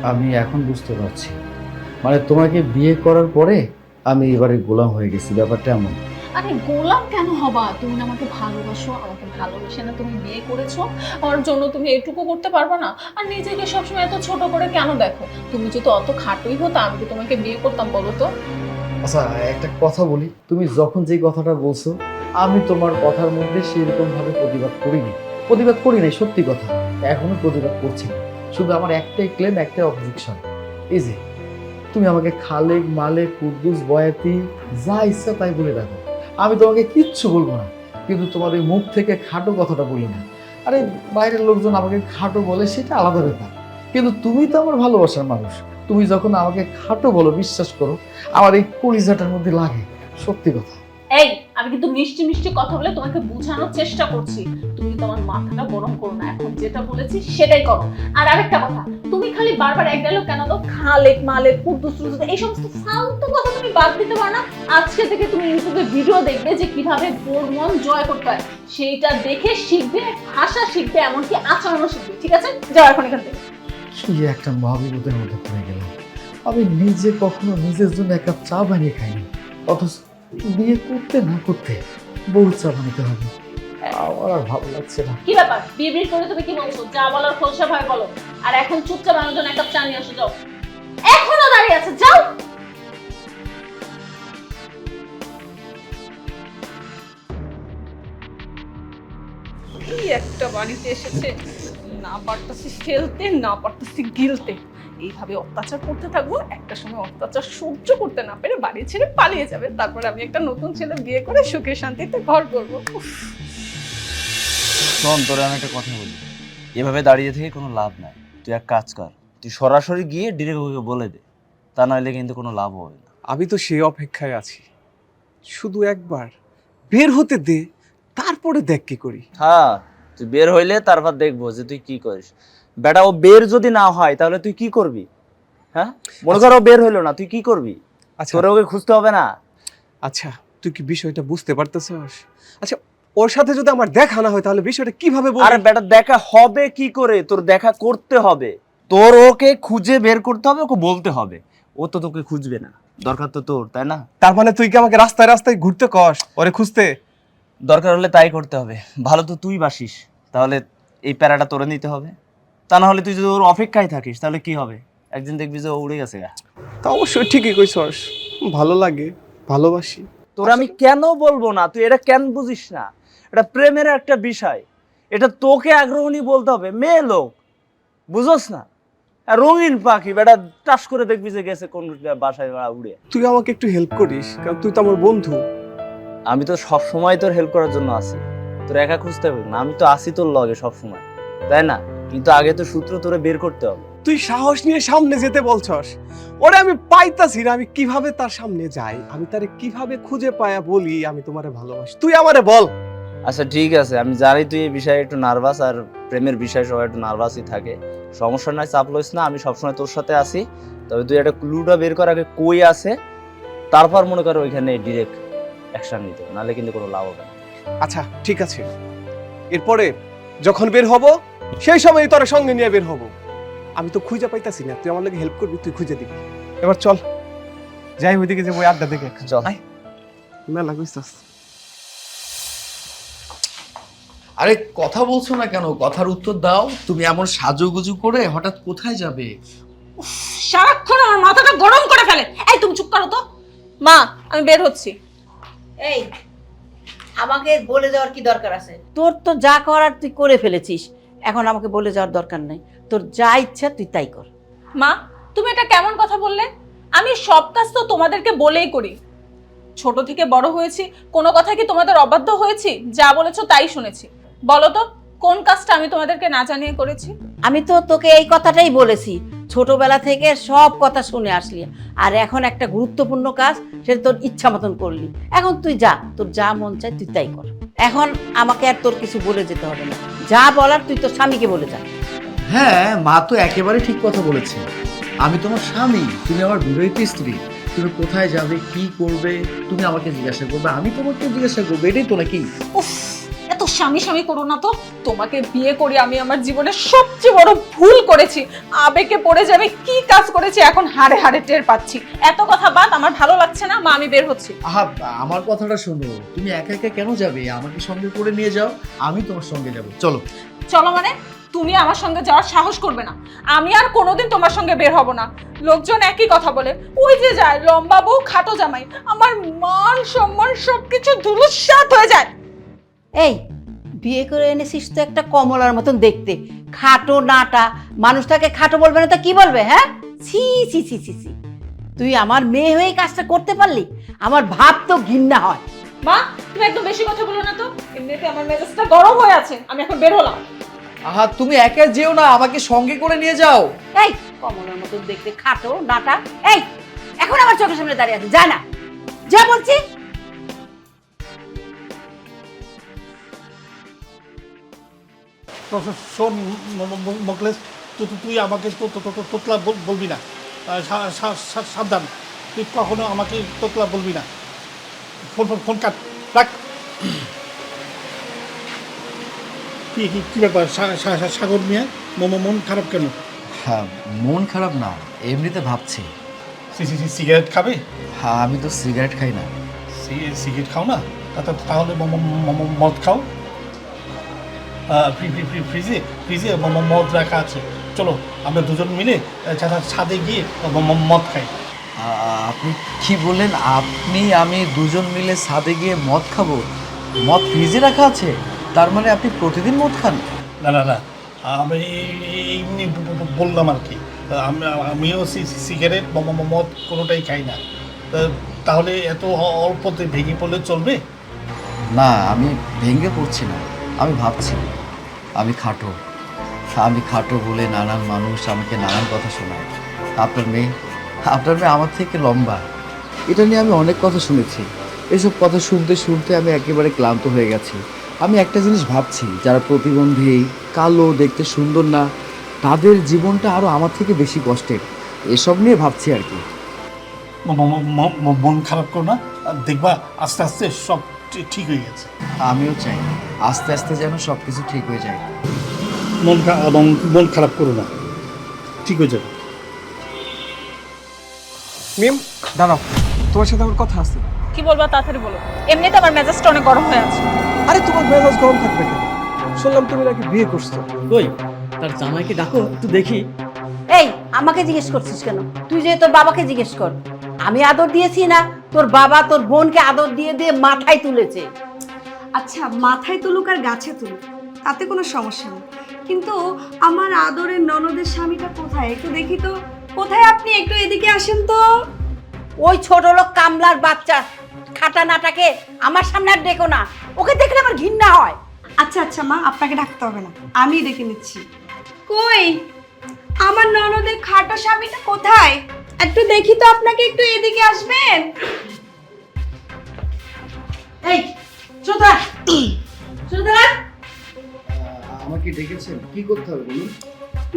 আমি এখন বুঝতে পারছি, মানে তোমাকে বিয়ে করার পরে আমি এবারে গোলাম হয়ে গেছি, ব্যাপারটা এমন? আরে গোলাম কেন হবা? তুমি না আমাকে ভালোবাসো, আমাকে ভালোবেসে না তুমি বিয়ে করেছো, আমার জন্য তুমি এইটুকু করতে পারবে না? আর নিজেকে সবসময় এত ছোট করে কেন দেখো? তুমি যদি অত খাটোই হতো, আমি কি তোমাকে বিয়ে করতাম বলো তো? আচ্ছা একটা কথা বলি, তুমি যখন যে কথাটা বলছো আমি তোমার কথার মধ্যে সেরকম ভাবে প্রতিবাদ করি নাই, সত্যি কথা, এখনো প্রতিবাদ করছি না। শুধু আমার একটাই ক্লেম, একটাই অবজেকশন, এই যে তুমি আমাকে খালেক, মালেক, কুদ্দুস, বয়াতি যা ইচ্ছা তাই বলে রাখো, আমি তোমাকে কিচ্ছু বলবো না, কিন্তু তোমার ওই মুখ থেকে খাটো কথাটা বলি না। আরে বাইরের লোকজন আমাকে খাটো বলে সেটা আলাদা ব্যাপার, কিন্তু তুমি তো আমার ভালোবাসার মানুষ, তুমি যখন আমাকে খাটো বলো, বিশ্বাস করো আমার এই কলিজাটার মধ্যে লাগে, সত্যি কথা। এই আমি কিন্তু মিষ্টি মিষ্টি কথা বলে তোমাকে বোঝানোর চেষ্টা করছি, তুমি তোমার মাথাটা গরম করো না, এখন যেটা বলেছি সেটাই করো। আর আরেকটা কথা, তুমি খালি বারবার এক ডায়লগ কেন দাও? খালেক, মালেক, কুদ্দুস, এই সমস্ত ফালতু কথা তুমি বাদ দিতে পারো না? আজকে থেকে তুমি ইউটিউবে ভিডিও দেখবে যে কিভাবে বোর মন জয় করতে হয়, সেইটা দেখে শিখবে, ভাষা শিখবে, এমনকি আচরণও শিখবে। ঠিক আছে, যাও এখন এখান থেকে। কি একটা মহাবিপদের মধ্যে পড়ে গেলাম, আমি নিজে কখনো নিজের জন্য এক কাপ চা বানিয়ে খাইনি, অথচ বিয়ে করতে না করতে বউ চা বানাতে হবে, আমার আর ভালো লাগছে না। কি ব্যাপার, বিড়বিড় করে তুমি কি বলছো? যা বলার খোলসা ভাই বলো। আর এখন চুপচাপ আমার জন্য এক কাপ চা নিয়ে আসো, যাও। এখনো দাঁড়িয়ে আছে, যাও। এই একটা বাড়িতে এসেছে, না পারতাছি ফেলতে, না পারতাছি গিলতে, এইভাবে অত্যাচার করতে থাকবো। একটা সময় অত্যাচার সহ্য করতে না পেরে বাড়ি ছেড়ে পালিয়ে যাবে, তারপর আমি একটা নতুন ছেলে বিয়ে করে সুখে শান্তিতে ঘর করবো। শোন, তোরে আমি একটা কথা বলি, এভাবে দাঁড়িয়ে থেকে কোনো লাভ নাই। তুই এক কাজ কর, তুই সরাসরি গিয়ে ডিরেক্ট ওকে বলে দে, তা নাহলে কিন্তু কোনো লাভ হবে না। আমি তো সেই অপেক্ষায় আছি, শুধু একবার বের হতে দে, তারপরে দেখ কি করি। হ্যাঁ, তুই বের হইলে তারপর দেখবো যে তুই কি করিস। বেটা, ও বের যদি না হয় তাহলে তুই কি করবি? হ্যাঁ, মনে কর ও বের হইলো না, তুই কি করবি? আচ্ছা তোরে ওকে খুঁজতে হবে না। আচ্ছা তুই কি বিষয়টা বুঝতে পারতেছস? আচ্ছা ওর সাথে যদি আমার দেখা না হয় তাহলে বিষয়টা কিভাবে বলবো? আরে বেটা দেখা হবে কি করে? তোর দেখা করতে হবে, তোর ওকে খুঁজে বের করতে হবে, ওকে বলতে হবে। ও তো তোকে খুঁজবে না, দরকার তো তোর, তাই না? তার মানে তুই কি আমাকে রাস্তায় রাস্তায় ঘুরতে কস ওরে খুঁজতে? দরকার হলে তাই করতে হবে। ভালো তো তুই বাসিস, তাহলে এই প্যারাটা তোরে নিতে হবে। তা না হলে তুই যদি ওর অপেক্ষায় থাকিস তাহলে কি হবে? একদিন দেখবি যে ও উড়ে গেছে গা। তা অবশ্যই ঠিকই কইছস, ভালো লাগে, ভালোবাসি। তোর আমি কেন বলবো না? তুই এটা কেন বুঝিস না? এটা প্রেমের একটা বিষয়, এটা তোকে আগ্রহ নিয়ে বলতে হবে। মেয়ে লোক, বুঝোস না? আর রঙিন পাখি বেটা, টাস করে দেখবি যে গেছে কোন বাসায় উড়ে। তুই আমাকে একটু হেল্প করিস, কারণ তুই তো আমার বন্ধু। আমি তো সব সময় তোর হেল্প করার জন্য আছি, তোর একা খুঁজতে হবে না। আমি তো আছি তোর লগে সব সময়, তাই না? কিন্তু আগে তো সূত্র তোরে বের করতে হবে। তুই সাহস নিয়ে সামনে যেতে বলছস, ওরে আমি পাইতাছি না। আমি কিভাবে তার সামনে যাই, আমি তারে কিভাবে খুঁজে পায়া বলি আমি তোমারে ভালোবাসি? তুই আমারে বল। আচ্ছা ঠিক আছে, আমি জানি তুই এই বিষয়ে একটু নার্ভাস, আর প্রেমের বিষয়ে সবাই একটু নার্ভাসই থাকে। সমস্যা নাই, চাপ লইস না, আমি সবসময় তোর সাথে আছি। তবে তুই একটা ক্লুটা বের কর আগে, কই আছে, তারপর মনে কর ওইখানে ডিরেক্ট অ্যাকশন নিতে, নাহলে কিন্তু কোনো লাভ হবে না। আচ্ছা ঠিক আছে, এরপরে যখন বের হব সেই সময় তোর সঙ্গে নিয়ে বের হব। আমি তো খুঁজে পাইতাছি না, তুই আমার লাগে হেল্প করবি, তুই খুঁজে দিবি। এবার চল যাই ওইদিকে যে ওই আড্ডা দেখে চল। আয়, মেলা কইছাস। আরে কথা বলছো না কেন? কথার উত্তর দাও। তুমি এমন সাজুগুজু করে হঠাৎ কোথায় যাবে? সারাক্ষণ আমার মাথাটা গরম করে ফেলে। এই তুমি চুপ করো তো। মা, আমি বের হচ্ছি। এই আমাকে বলে যাওয়ার কি দরকার আছে? তোর তো যা করার তুই করে ফেলেছিস, এখন আমাকে বলে যাওয়ার দরকার নেই। তোর যা ইচ্ছা তুই তাই কর। মা, তুমি এটা কেমন কথা বললে? আমি সব কাজ তো তোমাদেরকে বলেই করি। ছোট থেকে বড় হয়েছি, কোনো কথা কি তোমাদের অবাধ্য হয়েছি? যা বলেছো তাই শুনেছি। বলো তো, কোন কাজটা আমি তোমাদেরকে না জানিয়ে করেছি? আমি তো তোকে এই কথাটাই বলেছি, ছোটবেলা থেকে সব কথা শুনে আসলি, আর এখন একটা গুরুত্বপূর্ণ কাজ সেটা তোর ইচ্ছা মতন করলি। এখন তুই যা, তোর যা মন চায় তুই তাই কর। এখন আমাকে আর তোর কিছু বলে যেতে হবে না, যা বলার তুই তোর স্বামীকে বলে যা। হ্যাঁ, মা তো একেবারে ঠিক কথা বলেছে। আমি তোমার স্বামী, তুমি আমার বিবাহিত স্ত্রী। তুমি কোথায় যাবে, কি করবে, তুমি আমাকে জিজ্ঞাসা করবে, আমি তোমাকে জিজ্ঞাসা করবো, এটাই তো নাকি? উফ, এত স্বামী স্বামী করো না তো। তোমাকে বিয়ে করে আমি আমার জীবনের সবচেয়ে বড় ভুল করেছি। আবেগে পড়ে যাবে কি কাজ করেছি এখন হাড়ে হাড়ে টের পাচ্ছি। এত কথা বাদ, আমার ভালো লাগছে না। মা, আমি বের হচ্ছি। আহা, আমার কথাটা শোনো। তুমি একা একা কেন যাবে? আমাকে সঙ্গে করে নিয়ে যাও, আমি তোমার সঙ্গে যাব। চলো। চলো মানে? তুমি আমার সঙ্গে যাওয়ার সাহস করবে না। আমি আর কোনোদিন তোমার সঙ্গে বের হব না। লোকজন একই কথা বলে, ওই যে যায় লম্বা বউ খাটো জামাই। আমার মান সম্মান সবকিছু ধুলুস্যাৎ হয়ে যায়। এই বিয়ে করে এনেছিস তো একটা কমলার মতন দেখতে, খাটো নাটা, মানুষটাকে খাটো বলবে না তো কি বলবে? হ্যাঁ, ছি ছি ছি ছি ছি। তুই আমার মেয়ে হয়ে কাজটা করতে পারলি? আমার ভাব তো ঘৃণা হয়। মা, তুমি একদম বেশি কথা বলো না তো। এমনিতে আমার মেজাজটা গরম হয়ে আছে, আমি এখন বের হলাম। আহা, তুমি একা যেও না, আমাকে সঙ্গে করে নিয়ে যাও। এই কমলার মতন দেখতে খাটো নাটা, এই এখন আমার চোখের সামনে দাঁড়িয়ে আছে, যা না, যা বলছি। শোন মোকলেশ, তুই আমাকে তোতলা বলবি না। সাবধান, তুই কখনো আমাকে তোতলা বলবি না। ফোন কাট, রাখ। কি ব্যাপার সাগর মিয়া, মন খারাপ কেন? হ্যাঁ, মন খারাপ না, এমনিতে ভাবছি। সিগারেট খাবে? হ্যাঁ, আমি তো সিগারেট খাই না। সিগারেট খাও না? তাহলে মদ খাও। ফ্রিজে মদ রাখা আছে, চলো আমরা দুজন মিলে ছাদে গিয়ে মদ খাই। আপনি কি বললেন? আমি দুজন মিলে ছাদে গিয়ে মদ খাবো? মদ ফ্রিজে রাখা আছে, তার মানে আপনি প্রতিদিন মদ খান? না, আমি এমনি বললাম আর কি। আমিও সিগারেট মদ কোনোটাই খাই না। তাহলে এত অল্পতে ভেঙে পড়লে চলবে? না, আমি ভেঙে পড়ছি না, আমি ভাবছি আমি খাটো বলে নানান মানুষ আমাকে নানান কথা শোনায়। আপনার মেয়ে আমার থেকে লম্বা, এটা নিয়ে আমি অনেক কথা শুনেছি। এসব কথা শুনতে শুনতে আমি একেবারে ক্লান্ত হয়ে গেছি। আমি একটা জিনিস ভাবছি, যারা প্রতিবন্ধী, কালো, দেখতে সুন্দর না, তাদের জীবনটা আরও আমার থেকে বেশি কষ্টের। এসব নিয়ে ভাবছি আর কি। মন খারাপ করো না, দেখবা আস্তে আস্তে সব ঠিক হয়ে গেছে। আমিও চাই আস্তে আস্তে যেন সবকিছু ঠিক হয়ে যায়। মন খারাপ করো না, ঠিক হয়ে যাবে। মিম দাঁড়াও, তোমার সাথে আমার কথা আছে। কি বলবা তাড়াতাড়ি বলো, এমনিতে আমার মেজাজটা অনেক গরম হয়ে আছে। আরে তোমার মেজাজ গরম থাকবে কেন? শুনলাম তুমি নাকি বিয়ে করছো। কই তার জামাইকে ডাকো একটু দেখি। এই আমাকে জিজ্ঞেস করছিস কেন? তুই যে তোর বাবাকে জিজ্ঞেস কর। আমি আদর দিয়েছি না, তোর বাবা তোর বোনকে আদর দিয়ে দিয়ে মাথায় তুলেছে। আচ্ছা, মাথায় তুলুক আর গাছে তুলুক, তাতে কোনো সমস্যা নেই, কিন্তু আমার আদরের ননদের স্বামীটা কোথায়? একটু দেখি তো। কোথায় আপনি? একটু এদিকে আসেন তো। ওই ছোট লোক কামলার বাচ্চা খাটা নাটাকে আমার সামনে আর ডেকো না, ওকে দেখলে আমার ঘৃণা হয়। আচ্ছা আচ্ছা মা, আপনাকে ডাকতে হবে না, আমি ডেকে নিচ্ছি। কই আমার ননদের খাটো স্বামীটা কোথায়? একটু দেখি তো আপনাকে, একটু এদিকে আসবেন। এই সুধা, সুধা, আমাকে ডেকেছেন, কি করতে হবে বলুন?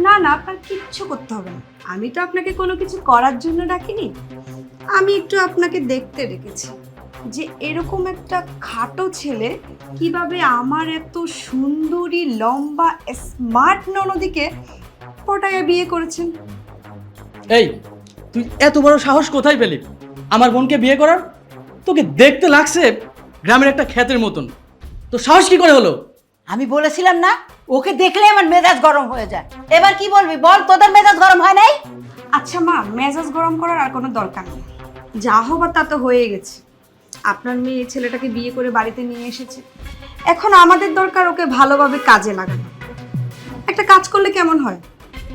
না না, আপনার কিচ্ছু করতে হবে না, আমি তো আপনাকে কোনো কিছু করার জন্য ডাকিনি, আমি একটু আপনাকে দেখতে ডেকেছি যে এরকম একটা খাটো ছেলে কিভাবে আমার এত সুন্দরী লম্বা স্মার্ট ননদিকে পটায়া বিয়ে করেছেন। এই তুই এত বড় সাহস কোথায় পেলি আমার বোনকে বিয়ে করার? তোকে দেখতে লাগছে গ্রামের একটা ক্ষেতের মতন, তো সাহস কি করে হলো? আমি বলেছিলাম না ওকে দেখলে আমার মেজাজ গরম হয়ে যায়। এবার কি বলবি বল, তোদের মেজাজ গরম হয় নাই? আচ্ছা মা, মেজাজ গরম করার আর কোনো দরকার নেই, যা হবার তা তো হয়ে গেছে। আপনার মেয়ে ছেলেটাকে বিয়ে করে বাড়িতে নিয়ে এসেছে, এখন আমাদের দরকার ওকে ভালোভাবে কাজে লাগানো। একটা কাজ করলে কেমন হয়,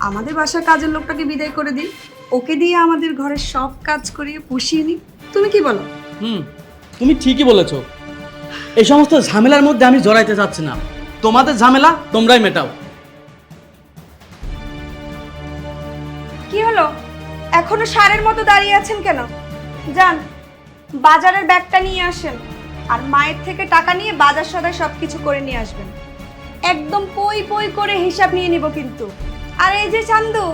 আমাদের বাসার কাজের লোকটাকে বিদায় করে দিই, ওকে দিয়ে আমাদের ঘরের সব কাজ করিয়ে পুষিয়ে নিই। তুমি কি বলো? তুমি ঠিকই বলেছো, এই সমস্ত ঝামেলার মধ্যে আমি জড়াইতে চাচ্ছি না। তোমাদের ঝামেলা তোমরাই মেটাও। কি হলো, এখনো সারের মতো দাঁড়িয়ে আছেন কেন? যান বাজারের ব্যাগটা নিয়ে আসেন, আর মায়ের থেকে টাকা নিয়ে বাজার সদাই সবকিছু করে নিয়ে আসবেন। একদম পই পই করে হিসাব নিয়ে নিব কিন্তু। আর এই যে চান্দু,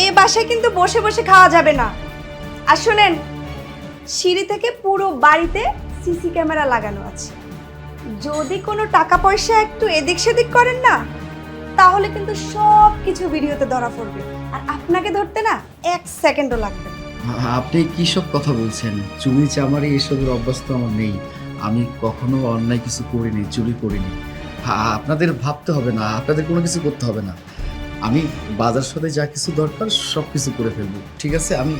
এই বাসায় কিন্তু বসে বসে খাওয়া যাবে না। আর শুনেন, সিঁড়ি থেকে পুরো বাড়িতে সিসি ক্যামেরা লাগানো আছে, যদি কোনো টাকা পয়সা একটু এদিক সেদিক করেন না, তাহলে কিন্তু সব কিছু ভিডিওতে ধরা পড়বে, আর আপনাকে ধরতে না 1 সেকেন্ডও লাগবে না। আপনি কি সব কথা বলছেন? চুরি চামারি এসবের অভ্যাস তো আমার নেই, আমি কখনো অন্যায় কিছু করিনি, চুরি করিনি। আপনাদের ভাবতে হবে না, আপনাদের কোনো কিছু করতে হবে না, আমি বাজার সাথে যা কিছু দরকার সব কিছু করে ফেলবো। ঠিক আছে, আমি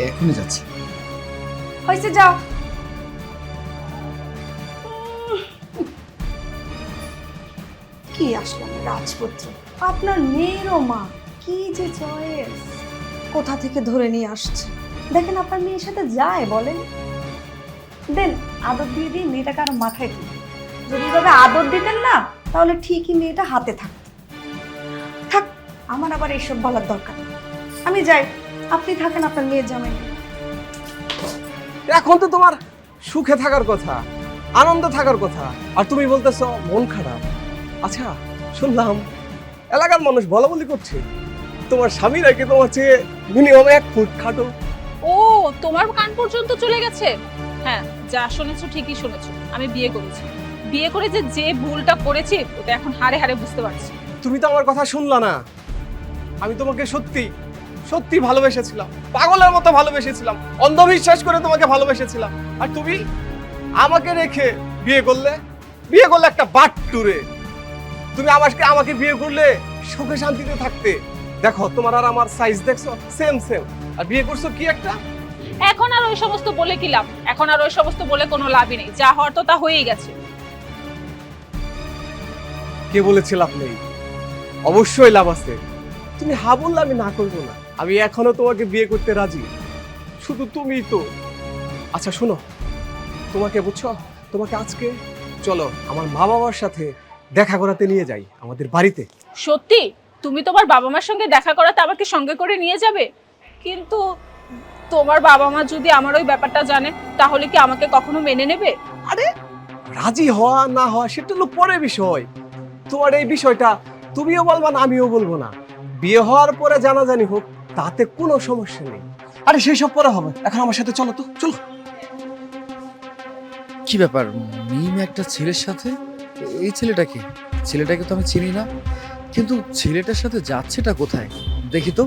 এখনই যাচ্ছি। হয়েছে, যাও। কি আসলাম রাজপুত্র, আপনার মেয়েরও মা, কি যে চয়েস, কোথা থেকে ধরে নিয়ে আসছে। দেখেন আপনার মেয়ের সাথে যায়, বলেন দেন আদর দিয়ে দিয়ে মেয়েটাকে আরো মাথায় তুলে। যদি এভাবে আদর দিতেন না, তাহলে ঠিকই মেয়েটা হাতে থাকতো। থাক, আমার আবার এইসব বলার দরকার নেই, আমি যাই, আপনি থাকেন আপনার মেয়ের জামাই নিয়ে। এখন তো তোমার সুখে থাকার কথা, আনন্দ থাকার কথা, আর তুমি বলতেছো মন খারাপ। আচ্ছা, শুনলাম এলাকার মানুষ বলা বলি করছে তোমার স্বামী নাকি তোমার চেয়ে মিনিমাম 1 ফুট খাটো। ও, তোমার কান পর্যন্ত চলে গেছে? হ্যাঁ, যা শুনেছো ঠিকই শুনেছো, আমি বিয়ে করেছি। বিয়ে করে যে ভুলটা করেছি ওটা এখন হারে হারে বুঝতে পারছি। তুমি তো আমার কথা শুনলা না। আমি তোমাকে সত্যি সত্যি ভালোবেসেছিলাম, পাগলের মতো ভালোবেসেছিলাম, অন্ধবিশ্বাস করে তোমাকে ভালোবেসেছিলাম, আর তুমি আমাকে রেখে বিয়ে করলে একটা বাট্টুরে। তুমি আমাকে বিয়ে করলে সুখে শান্তিতে থাকতে। দেখো তোমার আর আমার সাইজ দেখছো, সেম সেম, আর বিয়ে করছো কি একটা। এখন আর ওই সমস্ত বলে কি লাভ? এখন আর ওই সমস্ত বলে কোনো লাভই নেই, যা হওয়ার তো তা হয়েই গেছে। কে বলেছে লাভ নেই? অবশ্যই লাভ আছে। তুমি হা বললে আমি না করবো না, আমি এখনো তোমাকে বিয়ে করতে রাজি, শুধু তুমিই তো। আচ্ছা শোনো, তোমাকে বুঝছো, তোমাকে আজকে চলো আমার মা বাবার সাথে দেখা করাতে নিয়ে যাই আমাদের বাড়িতে। সত্যি? তুমি তোমার বাবা মার সঙ্গে দেখা করাতে আমাকে সঙ্গে করে নিয়ে যাবে? কিন্তু তোমার বাবা মা যদি আমার ওই ব্যাপারটা জানে, তাহলে কি আমাকে কখনো মেনে নেবে? আরে রাজি হওয়া না হওয়া সেটা হলো পরের বিষয়। তোমার এই বিষয়টা তুমিও বলবা না, আমিও বলবো না। বিয়ে হওয়ার পরে জানাজানি হোক, তাতে কোনো সমস্যা নেই। আরে সেই সব পরে হবে, এখন আমার সাথে চলো তো, চলো। কি ব্যাপার, মিম একটা ছেলের সাথে? এই ছেলেটাকে তো আমি চিনি না, কিন্তু ছেলেটার সাথে যাচ্ছেটা কোথায় দেখি তো।